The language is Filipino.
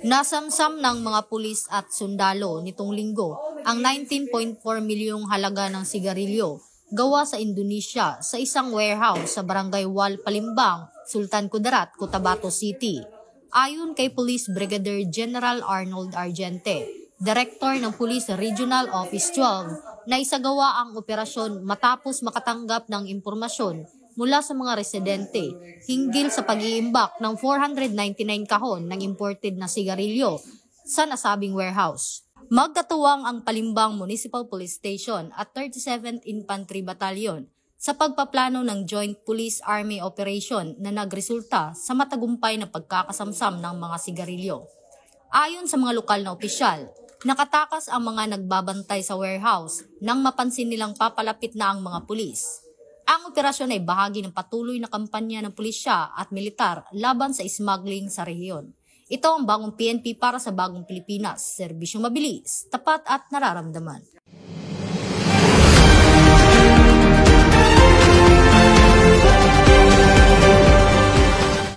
Nasamsam ng mga pulis at sundalo nitong linggo ang 19.4 milyong halaga ng sigarilyo gawa sa Indonesia sa isang warehouse sa Barangay Wal Palimbang, Sultan Kudarat, Cotabato City. Ayon kay Police Brigadier General Arnold Argente, Director ng Police Regional Office 12, na isagawa ang operasyon matapos makatanggap ng impormasyon mula sa mga residente hinggil sa pag-iimbak ng 499 kahon ng imported na sigarilyo sa nasabing warehouse. Magkatuwang ang Palimbang Municipal Police Station at 37th Infantry Battalion sa pagpaplano ng Joint Police-Army Operation na nagresulta sa matagumpay na pagkakasamsam ng mga sigarilyo. Ayon sa mga lokal na opisyal, nakatakas ang mga nagbabantay sa warehouse nang mapansin nilang papalapit na ang mga pulis. Ang operasyon ay bahagi ng patuloy na kampanya ng pulisya at militar laban sa smuggling sa rehiyon. Ito ang bagong PNP para sa bagong Pilipinas, serbisyong mabilis, tapat at nararamdaman.